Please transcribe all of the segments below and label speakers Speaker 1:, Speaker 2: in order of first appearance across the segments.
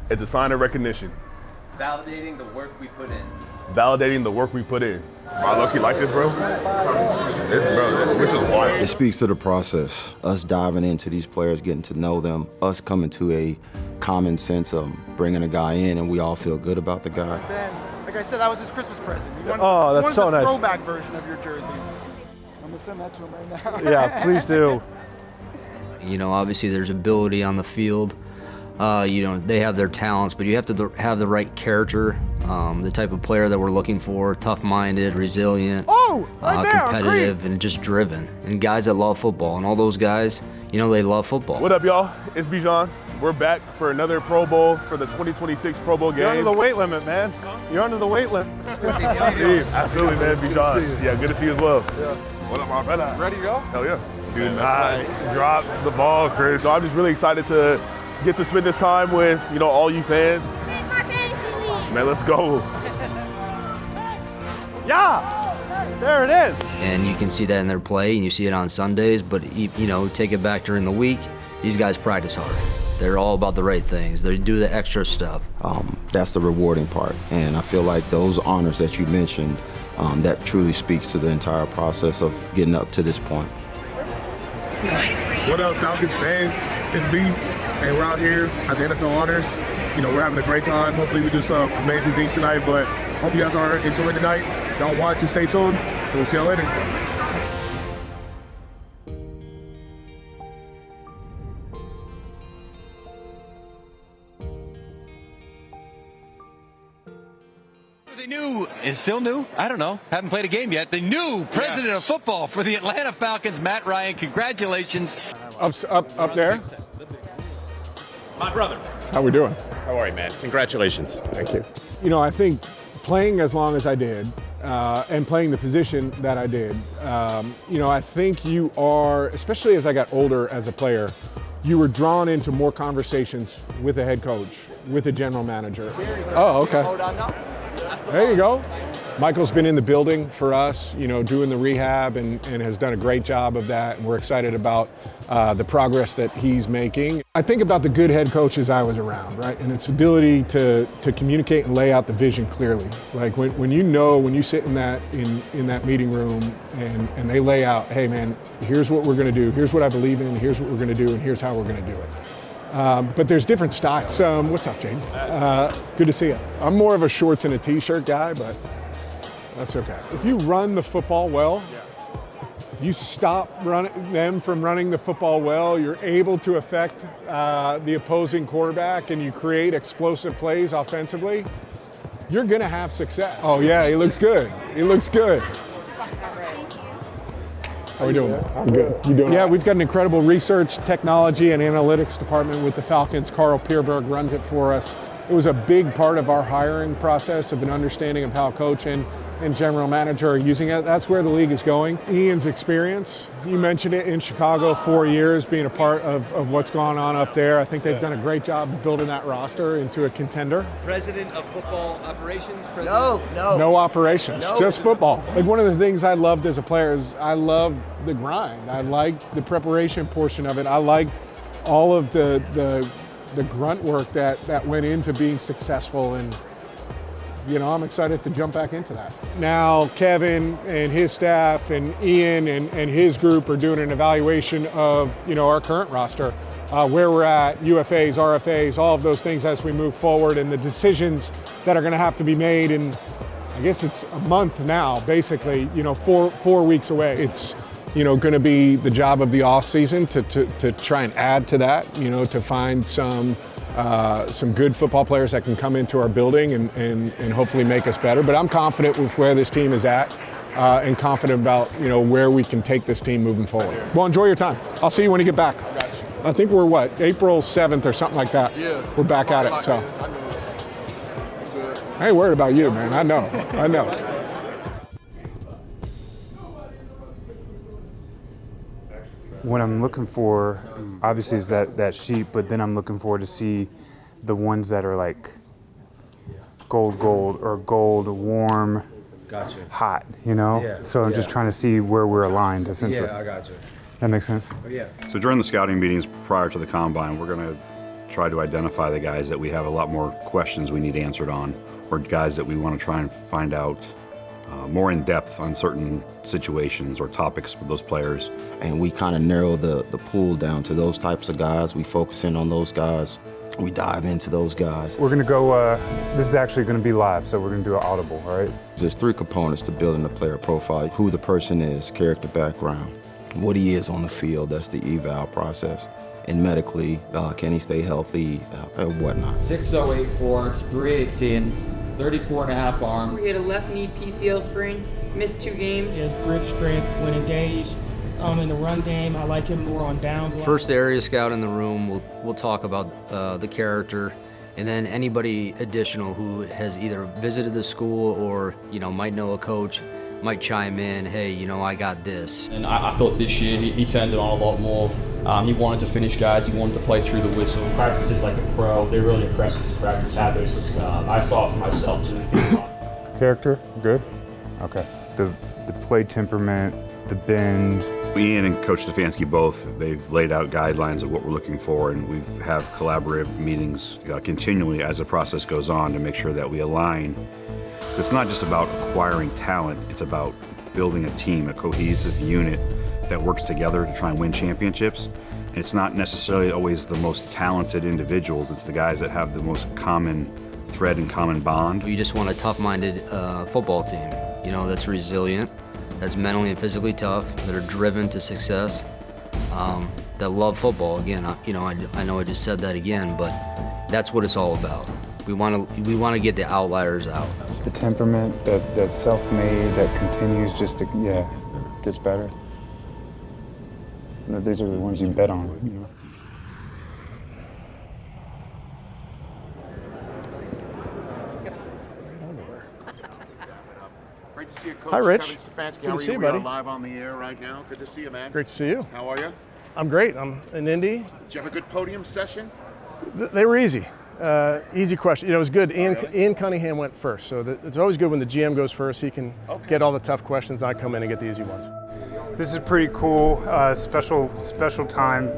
Speaker 1: It's a sign of recognition.
Speaker 2: Validating the work we put in.
Speaker 1: Validating the work we put in. I low-key like this, bro. Which is wild.
Speaker 3: It speaks to the process, us diving into these players, getting to know them, us coming to a common sense of bringing a guy in and we all feel good about the guy.
Speaker 4: Ben, like I said, that was his Christmas present.
Speaker 5: That's so nice.
Speaker 4: The throwback version of your jersey. I'm gonna send that to him right now.
Speaker 5: Yeah, please do.
Speaker 6: You know, obviously there's ability on the field. You know, they have their talents, but you have to have the right character, the type of player that we're looking for, tough-minded, resilient, competitive, and just driven. And guys that love football. And all those guys, you know, they love football.
Speaker 1: What up, y'all? It's Bijan. We're back for another Pro Bowl for the 2026 Pro Bowl games.
Speaker 5: You're under the weight limit, man. You're under the weight limit.
Speaker 1: Steve, absolutely, man. Bijan. Yeah, good to see you as well. Yeah. What up, my brother?
Speaker 4: Ready to go?
Speaker 1: Hell yeah. Dude, nice. Drop the ball, Chris. So I'm just really excited to get to spend this time with, you know, all you fans. Man, let's go.
Speaker 5: Yeah, there it is.
Speaker 6: And you can see that in their play, and you see it on Sundays, but, you know, take it back during the week, these guys practice hard. They're all about the right things. They do the extra stuff.
Speaker 3: That's the rewarding part. And I feel like those honors that you mentioned, that truly speaks to the entire process of getting up to this point.
Speaker 7: What up, Falcons fans? It's B, and we're out here at the NFL Honors. You know, we're having a great time. Hopefully we do some amazing things tonight, but hope you guys are enjoying the night. Y'all watch and stay tuned. We'll see y'all later.
Speaker 2: The new is still new. I don't know. Haven't played a game yet. The new president of football for the Atlanta Falcons, Matt Ryan. Congratulations.
Speaker 5: Up there.
Speaker 8: My brother.
Speaker 5: How we doing?
Speaker 8: How are you, man? Congratulations.
Speaker 5: Thank you. You know, I think playing as long as I did and playing the position that I did, you know, I think you are, especially as I got older as a player, you were drawn into more conversations with a head coach, with a general manager. Oh, okay. There you go. Michael's been in the building for us, you know, doing the rehab and has done a great job of that. And we're excited about the progress that he's making. I think about the good head coaches I was around, right? And its ability to communicate and lay out the vision clearly. Like when you sit in that meeting room and they lay out, hey man, here's what we're gonna do, here's what I believe in, here's what we're gonna do, and here's how we're gonna do it. But there's different styles. What's up, James? Good to see you. I'm more of a shorts and a t-shirt guy, but that's okay. If you run the football well, you stop them from running the football well, you're able to affect the opposing quarterback and you create explosive plays offensively, you're gonna have success. Oh yeah, he looks good. He looks good. How are we doing? I'm good. You doing? Yeah, we've got an incredible research, technology, and analytics department with the Falcons. Carl Pierberg runs it for us. It was a big part of our hiring process of an understanding of how coach and general manager are using it. That's where the league is going. Ian's experience, you mentioned it in Chicago, 4 years being a part of what's going on up there. I think they've done a great job of building that roster into a contender.
Speaker 2: President of football operations?
Speaker 5: No operations, just football. Like one of the things I loved as a player is I loved the grind. I liked the preparation portion of it. I liked all of the grunt work that went into being successful, and you know, I'm excited to jump back into that. Now, Kevin and his staff and Ian and his group are doing an evaluation of, you know, our current roster, where we're at, UFAs, RFAs, all of those things as we move forward, and the decisions that are gonna have to be made in, I guess it's a month now, basically, you know, four weeks away. It's, you know, going to be the job of the off season to try and add to that, you know, to find some good football players that can come into our building and hopefully make us better. But I'm confident with where this team is at and confident about, you know, where we can take this team moving forward. Well, enjoy your time. I'll see you when you get back. I think we're April 7th or something like that. Yeah. We're back at it, so. I ain't worried about you, man. I know.
Speaker 9: What I'm looking for, obviously, is that sheet, but then I'm looking forward to see the ones that are like gold, or gold, warm, hot, you know? Yeah. So I'm just trying to see where we're aligned, essentially.
Speaker 10: Yeah, I got you.
Speaker 9: That makes sense?
Speaker 10: Yeah.
Speaker 11: So during the scouting meetings prior to the combine, we're going to
Speaker 10: try to identify the guys that we have a lot more questions we need answered on, or guys that we want to try and find out more in depth on certain situations or topics with those players.
Speaker 3: And we kind of narrow the pool down to those types of guys. We focus in on those guys. We dive into those guys.
Speaker 9: We're gonna go, this is actually gonna be live, so we're gonna do an audible, all right?
Speaker 3: There's 3 components to building a player profile: who the person is, character, background, what he is on the field, that's the eval process, and medically, can he stay healthy, and whatnot.
Speaker 11: 6084, 318, 34.5 arm.
Speaker 12: He had a left knee PCL sprain, missed 2 games.
Speaker 13: He has grip strength when engaged. In the run game, I like him more on down block.
Speaker 6: First area scout in the room, we'll talk about the character, and then anybody additional who has either visited the school or might know a coach might chime in. Hey, I got this.
Speaker 14: And I thought this year he turned it on a lot more. He wanted to finish guys. He wanted to play through the whistle.
Speaker 15: Practices like a pro. They're really impressed with his practice habits. I saw it for myself too.
Speaker 9: Character, good. Okay. The play temperament, the bend.
Speaker 10: Ian and Coach Stefanski both, they've laid out guidelines of what we're looking for, and we have collaborative meetings continually as the process goes on to make sure that we align. It's not just about acquiring talent, it's about building a team, a cohesive unit that works together to try and win championships. And it's not necessarily always the most talented individuals, it's the guys that have the most common thread and common bond.
Speaker 6: You just want a tough-minded football team, that's resilient, that's mentally and physically tough, that are driven to success, that love football. Again, I know I just said that again, but that's what it's all about. We want to get the outliers out.
Speaker 9: The temperament, that self-made, that continues just to, gets better. These are the ones you bet on.
Speaker 16: Great to see you, Coach.
Speaker 17: Hi, Rich.
Speaker 16: Kevin Stefanski.
Speaker 17: Good
Speaker 16: How
Speaker 17: to
Speaker 16: are
Speaker 17: see
Speaker 16: you,
Speaker 17: you, buddy.
Speaker 16: We are live on the air right now. Good to see you, man.
Speaker 17: Great to see you.
Speaker 16: How are you?
Speaker 17: I'm great. I'm in Indy.
Speaker 16: Did you have a good podium session?
Speaker 17: They were easy. Easy question. It was good. Ian Cunningham went first, so it's always good when the GM goes first. He can get all the tough questions. I come in and get the easy ones.
Speaker 9: This is pretty cool. Special time.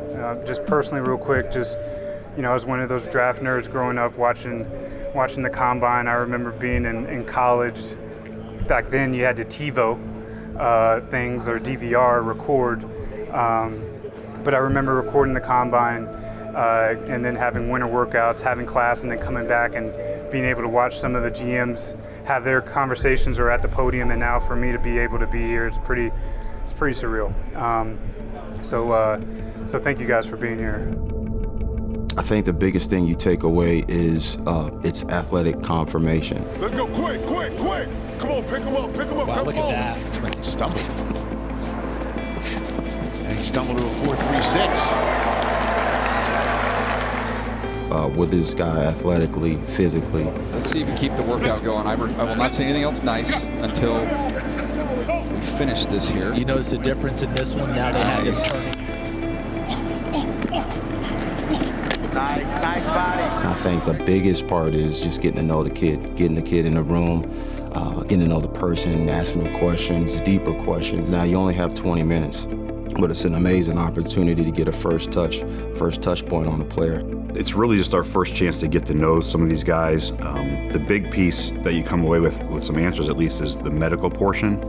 Speaker 9: Just personally, real quick. I was one of those draft nerds growing up, watching the combine. I remember being in college. Back then, you had to TiVo things or DVR record. But I remember recording the combine and then having winter workouts, having class, and then coming back and being able to watch some of the GMs have their conversations or at the podium. And now for me to be able to be here, it's pretty surreal. So thank you guys for being here.
Speaker 3: I think the biggest thing you take away is its athletic confirmation.
Speaker 16: Let's go quick. Come on, pick him up.
Speaker 2: Wow, look at that.
Speaker 16: Looks like he stumbled. And he stumbled to a 4.36.
Speaker 3: With this guy athletically, physically.
Speaker 18: Let's see if we keep the workout going. I will not say anything else nice until we finish this here.
Speaker 19: You notice the difference in this one? Now they have this turning.
Speaker 16: Nice body.
Speaker 3: I think the biggest part is just getting to know the kid, getting the kid in the room, getting to know the person, asking them questions, deeper questions. Now, you only have 20 minutes, but it's an amazing opportunity to get a first touch point on the player.
Speaker 10: It's really just our first chance to get to know some of these guys. The big piece that you come away with some answers at least, is the medical portion.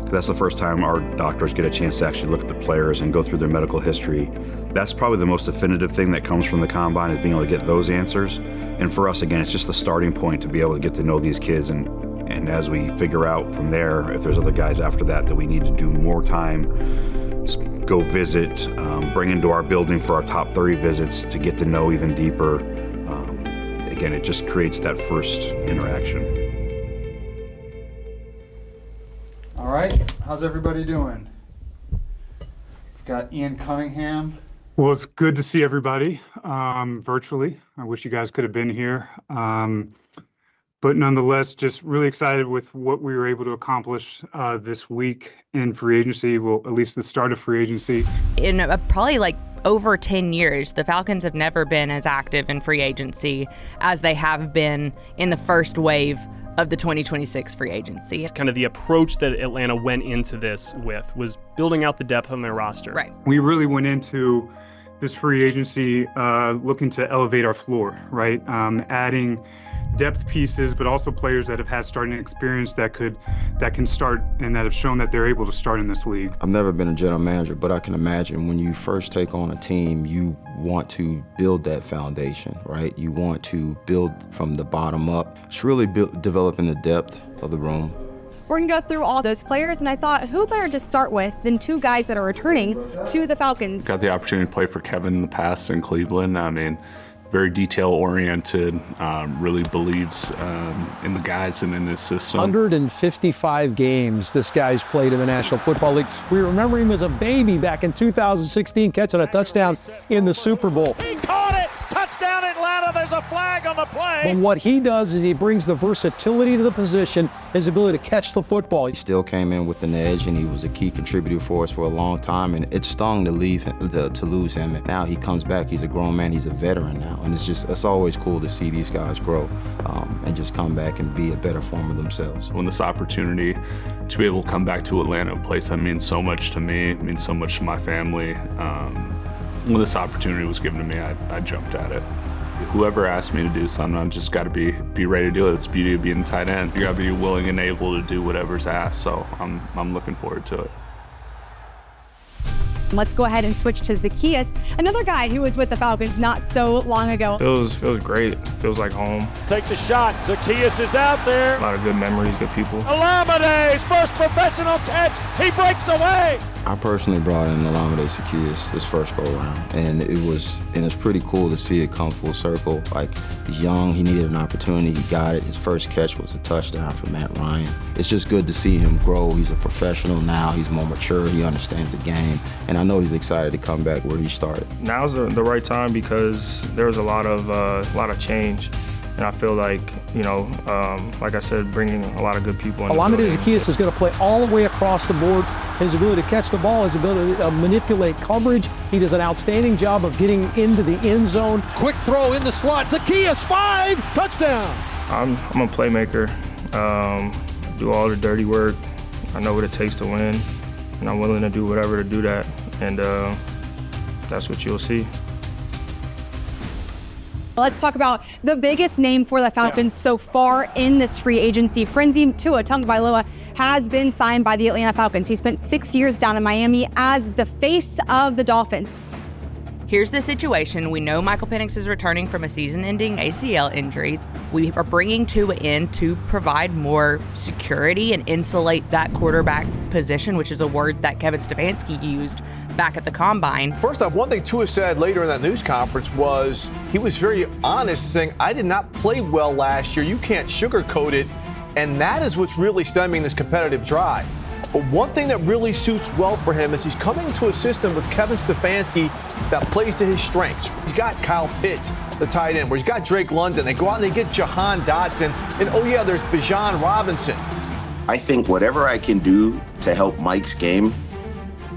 Speaker 10: That's the first time our doctors get a chance to actually look at the players and go through their medical history. That's probably the most definitive thing that comes from the combine, is being able to get those answers. And for us, again, it's just the starting point to be able to get to know these kids, and as we figure out from there, if there's other guys after that we need to do more time, go visit, bring into our building for our top 30 visits to get to know even deeper. Again, it just creates that first interaction.
Speaker 4: All right, how's everybody doing? We've got Ian Cunningham.
Speaker 9: Well, it's good to see everybody virtually. I wish you guys could have been here. But nonetheless, just really excited with what we were able to accomplish this week in free agency, well, at least the start of free agency.
Speaker 20: In probably over 10 years, the Falcons have never been as active in free agency as they have been in the first wave of the 2026 free agency.
Speaker 15: Kind of the approach that Atlanta went into this with was building out the depth on their roster.
Speaker 20: Right.
Speaker 9: We really went into this free agency looking to elevate our floor, right? Adding depth pieces, but also players that have had starting experience that can start and that have shown that they're able to start in this league.
Speaker 3: I've never been a general manager, but I can imagine when you first take on a team, you want to build that foundation, right? You want to build from the bottom up. It's really developing the depth of the room.
Speaker 21: We're going to go through all those players, and I thought, who better to start with than two guys that are returning to the Falcons?
Speaker 22: Got the opportunity to play for Kevin in the past in Cleveland. I mean, very detail-oriented, really believes in the guys and in his system.
Speaker 23: 155 games this guy's played in the National Football League. We remember him as a baby back in 2016, catching a touchdown in the Super Bowl.
Speaker 24: He caught it! Touchdown Atlanta, there's a flag on the play.
Speaker 23: But what he does is he brings the versatility to the position, his ability to catch the football.
Speaker 3: He still came in with an edge, and he was a key contributor for us for a long time, and it stung to leave him, to lose him. And now he comes back, he's a grown man, he's a veteran now, and it's always cool to see these guys grow and just come back and be a better form of themselves.
Speaker 22: When this opportunity to be able to come back to Atlanta, a place that means so much to me, it means so much to my family, when this opportunity was given to me, I jumped at it. Whoever asked me to do something, I've just got to be ready to do it. It's the beauty of being a tight end. You got to be willing and able to do whatever's asked, so I'm looking forward to it.
Speaker 21: Let's go ahead and switch to Zacchaeus, another guy who was with the Falcons not so long ago.
Speaker 25: Feels great. Feels like home.
Speaker 24: Take the shot. Zacchaeus is out there.
Speaker 25: A lot of good memories, good people.
Speaker 24: Alamade's first professional catch. He breaks away.
Speaker 3: I personally brought in Alameda Zacchaeus this first go around, and it's pretty cool to see it come full circle. Like, he's young, he needed an opportunity, he got it. His first catch was a touchdown for Matt Ryan. It's just good to see him grow. He's a professional now, he's more mature, he understands the game, and I know he's excited to come back where he started.
Speaker 25: Now's the right time because there was a lot of change. And I feel like, like I said, bringing a lot of good people in.
Speaker 23: Alameda Zacchaeus is going to play all the way across the board. His ability to catch the ball, his ability to manipulate coverage. He does an outstanding job of getting into the end zone.
Speaker 24: Quick throw in the slot. Zacchaeus, 5, touchdown.
Speaker 25: I'm a playmaker. Do all the dirty work. I know what it takes to win, and I'm willing to do whatever to do that. And that's what you'll see.
Speaker 21: Let's talk about the biggest name for the Falcons so far in this free agency. Frenzy Tua Tagovailoa has been signed by the Atlanta Falcons. He spent 6 years down in Miami as the face of the Dolphins.
Speaker 20: Here's the situation. We know Michael Penix is returning from a season-ending ACL injury. We are bringing Tua in to provide more security and insulate that quarterback position, which is a word that Kevin Stefanski used back at the Combine.
Speaker 26: First off, one thing Tua said later in that news conference was he was very honest, saying, I did not play well last year. You can't sugarcoat it. And that is what's really stemming this competitive drive. But one thing that really suits well for him is he's coming into a system with Kevin Stefanski that plays to his strengths. He's got Kyle Pitts, the tight end, where he's got Drake London. They go out and they get Jahan Dotson. And, oh, yeah, there's Bijan Robinson.
Speaker 27: I think whatever I can do to help Mike's game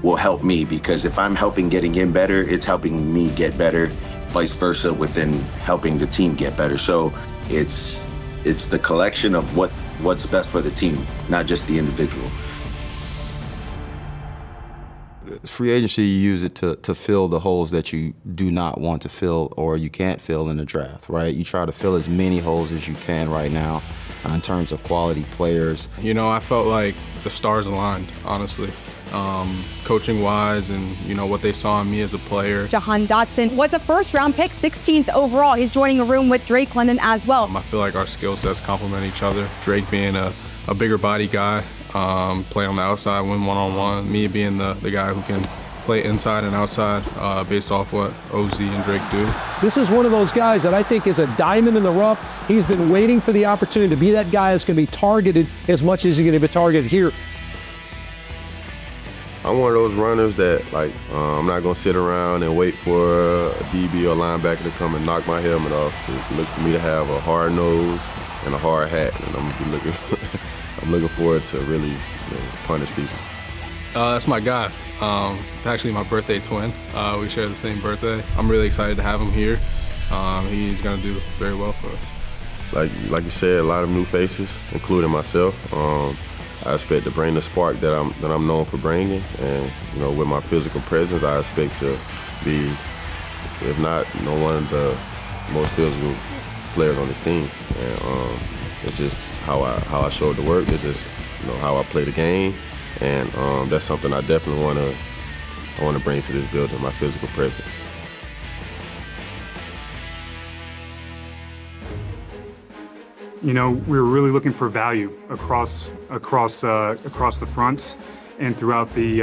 Speaker 27: will help me, because if I'm getting him better, it's helping me get better, vice versa within helping the team get better. So it's the collection of what's best for the team, not just the individual.
Speaker 3: Free agency, you use it to fill the holes that you do not want to fill or you can't fill in the draft, right? You try to fill as many holes as you can right now in terms of quality players.
Speaker 28: I felt like the stars aligned, honestly. Coaching-wise and, what they saw in me as a player.
Speaker 21: Jahan Dotson was a first-round pick, 16th overall. He's joining a room with Drake London as well.
Speaker 28: I feel like our skill sets complement each other. Drake being a bigger body guy, play on the outside, win one-on-one. Me being the guy who can play inside and outside based off what OZ and Drake do.
Speaker 23: This is one of those guys that I think is a diamond in the rough. He's been waiting for the opportunity to be that guy that's going to be targeted as much as he's going to be targeted here.
Speaker 29: I'm one of those runners that, I'm not going to sit around and wait for a DB or linebacker to come and knock my helmet off. Just look for me to have a hard nose and a hard hat, and I'm looking forward to really punish people.
Speaker 28: That's my guy. It's actually my birthday twin. We share the same birthday. I'm really excited to have him here. He's going to do very well for us.
Speaker 29: Like you said, a lot of new faces, including myself. I expect to bring the spark that I'm known for bringing, and with my physical presence, I expect to be if not, one of the most physical players on this team. And it's just how I showed the work. It's just how I play the game, and that's something I definitely want to bring to this building, my physical presence.
Speaker 9: We're really looking for value across the fronts and throughout the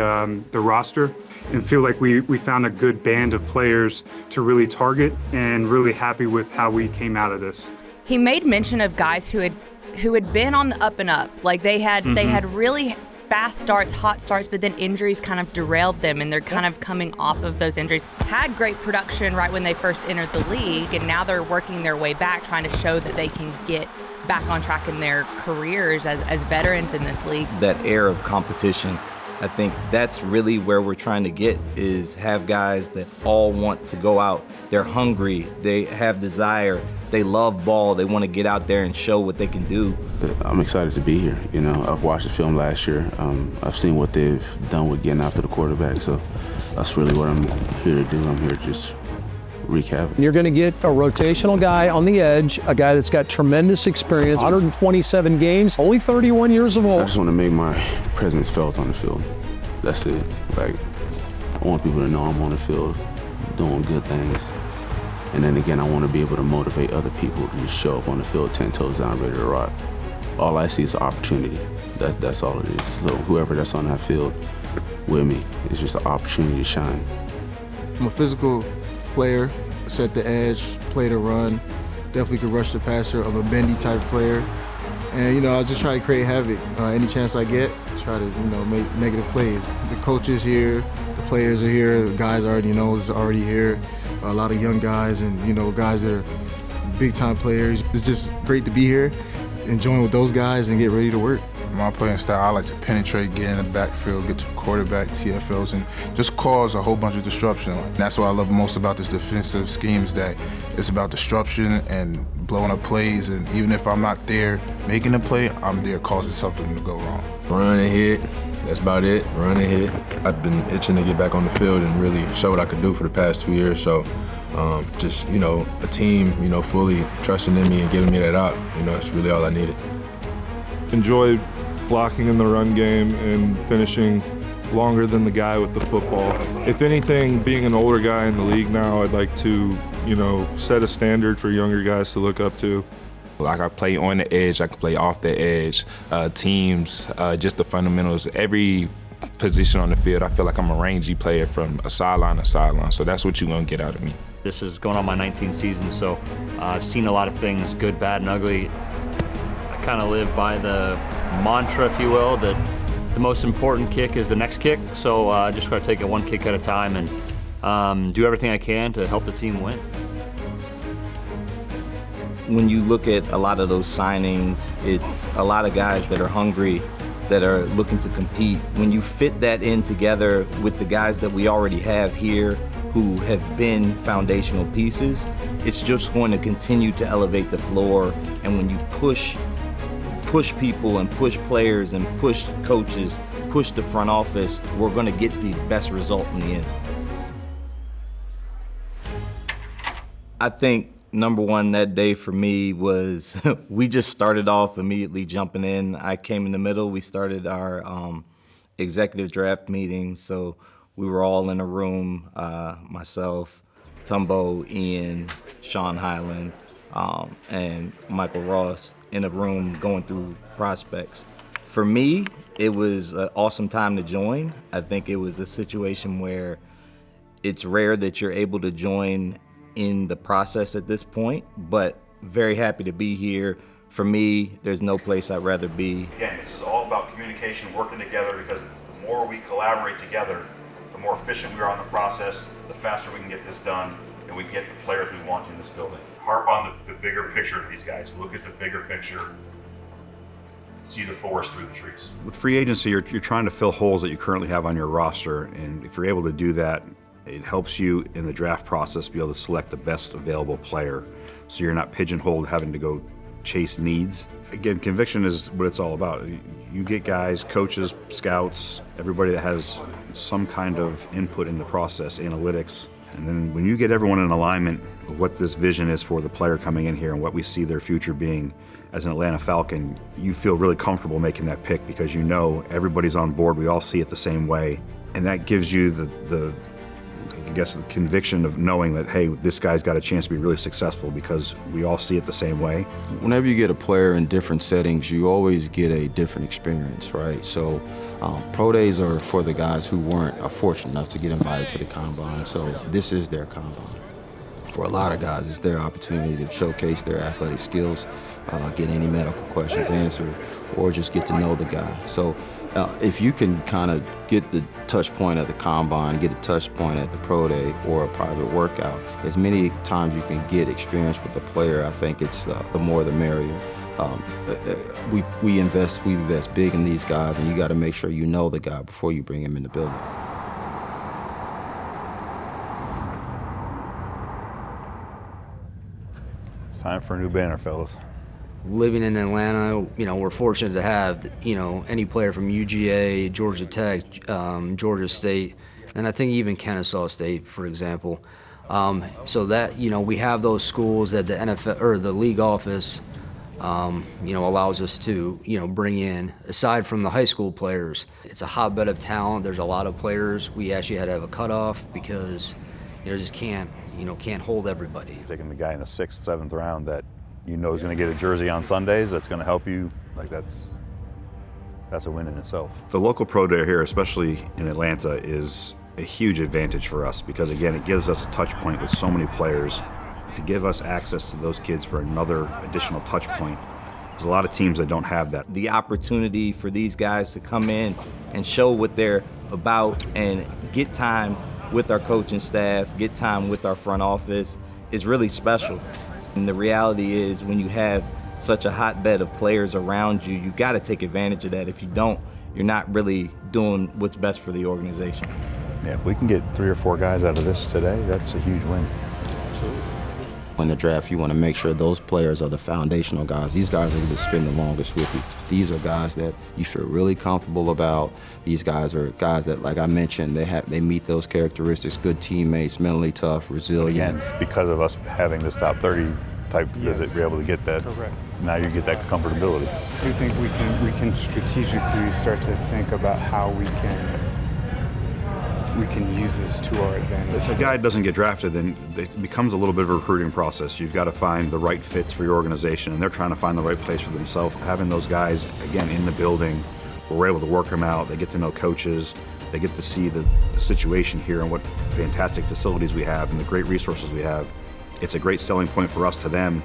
Speaker 9: roster, and feel like we found a good band of players to really target, and really happy with how we came out of this.
Speaker 20: He made mention of guys who had been on the up and up. Like they had really fast starts, hot starts, but then injuries kind of derailed them, and they're kind of coming off of those injuries. Had great production right when they first entered the league, and now they're working their way back, trying to show that they can get back on track in their careers as veterans in this league.
Speaker 1: That air of competition, I think that's really where we're trying to get, is have guys that all want to go out. They're hungry, they have desire, they love ball, they want to get out there and show what they can do.
Speaker 5: I'm excited to be here. I've watched the film last year. I've seen what they've done with getting after the quarterback, so that's really what I'm here to do. I'm here to just wreak havoc.
Speaker 23: You're going to get a rotational guy on the edge, a guy that's got tremendous experience, 127 games, only 31 years of old.
Speaker 5: I just want to make my presence felt on the field. That's it. I want people to know I'm on the field doing good things. And then again, I want to be able to motivate other people to just show up on the field 10 toes down, ready to rock. All I see is an opportunity. That's all it is. So whoever that's on that field with me, it's just an opportunity to shine.
Speaker 6: I'm a physical player, set the edge, play the run, definitely could rush the passer. I'm a bendy type player. And, I just try to create havoc. Any chance I get, try to, make negative plays. The coaches here, the players are here, the guys already know is already here. A lot of young guys and, guys that are big-time players. It's just great to be here, enjoying with those guys and get ready to work.
Speaker 7: My playing style, I like to penetrate, get in the backfield, get to quarterback, TFLs, and just cause a whole bunch of disruption. And that's what I love most about this defensive scheme, is that it's about disruption and blowing up plays. And even if I'm not there making a play, I'm there causing something to go wrong.
Speaker 28: Run and hit, that's about it, run and hit. I've been itching to get back on the field and really show what I could do for the past 2 years. So just, a team, fully trusting in me and giving me that out, it's really all I needed.
Speaker 8: Enjoy blocking in the run game and finishing longer than the guy with the football. If anything, being an older guy in the league now, I'd like to, set a standard for younger guys to look up to.
Speaker 11: Like I play on the edge, I can play off the edge, teams, just the fundamentals. Every position on the field, I feel like I'm a rangy player from a sideline to sideline, so that's what you're gonna get out of me.
Speaker 15: This is going on my 19th season, so I've seen a lot of things, good, bad, and ugly. I kind of live by the mantra, if you will, that the most important kick is the next kick, so I just got to take it one kick at a time and do everything I can to help the team win.
Speaker 1: When you look at a lot of those signings, it's a lot of guys that are hungry, that are looking to compete. When you fit that in together with the guys that we already have here who have been foundational pieces, it's just going to continue to elevate the floor. And when you push people and push players and push coaches, push the front office, we're going to get the best result in the end. I think number one that day for me was we just started off immediately jumping in. I came in the middle. We started our executive draft meeting, so we were all in a room, myself, Tumbo, Ian, Sean Highland, and Michael Ross in a room going through prospects. For me, it was an awesome time to join. I think it was a situation where it's rare that you're able to join in the process at this point, but very happy to be here. For me, there's no place I'd rather be.
Speaker 10: Again, this is all about communication, working together, because the more we collaborate together, the more efficient we are on the process, the faster we can get this done, and we get the players we want in this building. Harp on the bigger picture of these guys. Look at the bigger picture. See the forest through the trees. With free agency, you're trying to fill holes that you currently have on your roster, and if you're able to do that, it helps you in the draft process be able to select the best available player, so you're not pigeonholed having to go chase needs. Again, conviction is what it's all about. You get guys, coaches, scouts, everybody that has some kind of input in the process, analytics, And then when you get everyone in alignment of what this vision is for the player coming in here and what we see their future being as an Atlanta Falcon, you feel really comfortable making that pick because you know everybody's on board, we all see it the same way. And that gives you the conviction of knowing that, hey, this guy's got a chance to be really successful because we all see it the same way.
Speaker 3: Whenever you get a player in different settings, you always get a different experience, right? So pro days are for the guys who weren't fortunate enough to get invited to the combine. So this is their combine. For a lot of guys, it's their opportunity to showcase their athletic skills, get any medical questions answered, or just get to know the guy. So if you can kind of get the touch point at the combine, get a touch point at the pro day or a private workout, as many times you can get experience with the player, I think it's the more the merrier. We invest big in these guys, and you got to make sure you know the guy before you bring him in the building.
Speaker 2: It's time for a new banner, fellas.
Speaker 4: Living in Atlanta, we're fortunate to have, any player from UGA, Georgia Tech, Georgia State, and I think even Kennesaw State, for example. So that, we have those schools that the NFL or the league office, allows us to, bring in, aside from the high school players. It's a hotbed of talent. There's a lot of players. We actually had to have a cutoff because, just can't hold everybody.
Speaker 2: Taking the guy in the 6th, 7th round that is going to get a jersey on Sundays, that's going to help you, that's a win in itself.
Speaker 10: The local pro day here, especially in Atlanta, is a huge advantage for us because, again, it gives us a touch point with so many players to give us access to those kids for another additional touch point. There's a lot of teams that don't have that.
Speaker 1: The opportunity for these guys to come in and show what they're about and get time with our coaching staff, get time with our front office is really special. And the reality is when you have such a hotbed of players around you, you got to take advantage of that. If you don't, you're not really doing what's best for the organization.
Speaker 2: Yeah, if we can get 3 or 4 guys out of this today, that's a huge win.
Speaker 3: Absolutely. In the draft, you want to make sure those players are the foundational guys. These guys are going to spend the longest with you. These are guys that you feel really comfortable about. These guys are guys that, like I mentioned, they meet those characteristics, good teammates, mentally tough, resilient.
Speaker 2: Again, because of us having this top 30 type visit, we're able to get that.
Speaker 9: Correct.
Speaker 2: Now you get that comfortability.
Speaker 9: Do you think we can strategically start to think about how we can use this to our advantage?
Speaker 10: If a guy doesn't get drafted, then it becomes a little bit of a recruiting process. You've got to find the right fits for your organization, and they're trying to find the right place for themselves. Having those guys, again, in the building, where we're able to work them out, they get to know coaches, they get to see the situation here and what fantastic facilities we have and the great resources we have. It's a great selling point for us to them,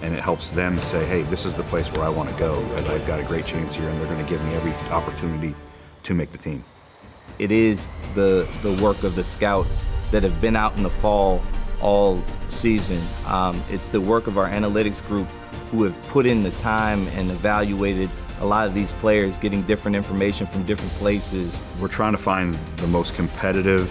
Speaker 10: and it helps them say, hey, this is the place where I want to go, and I've got a great chance here, and they're going to give me every opportunity to make the team.
Speaker 1: It is the work of the scouts that have been out in the fall all season. It's the work of our analytics group who have put in the time and evaluated a lot of these players, getting different information from different places.
Speaker 10: We're trying to find the most competitive,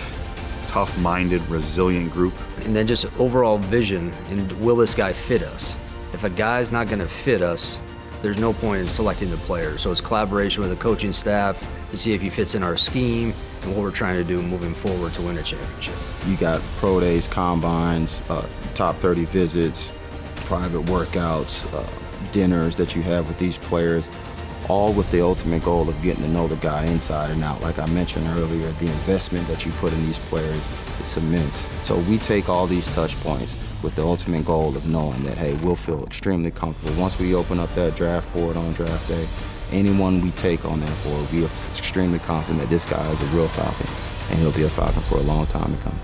Speaker 10: tough-minded, resilient group.
Speaker 4: And then just overall vision, and will this guy fit us? If a guy's not going to fit us, there's no point in selecting the player. So it's collaboration with the coaching staff to see if he fits in our scheme and what we're trying to do moving forward to win a championship.
Speaker 3: You got pro days, combines, top 30 visits, private workouts, dinners that you have with these players, all with the ultimate goal of getting to know the guy inside and out. Like I mentioned earlier, the investment that you put in these players, it's immense. So we take all these touch points with the ultimate goal of knowing that, hey, we'll feel extremely comfortable. Once we open up that draft board on draft day, anyone we take on that board, we are extremely confident that this guy is a real Falcon, and he'll be a Falcon for a long time to come.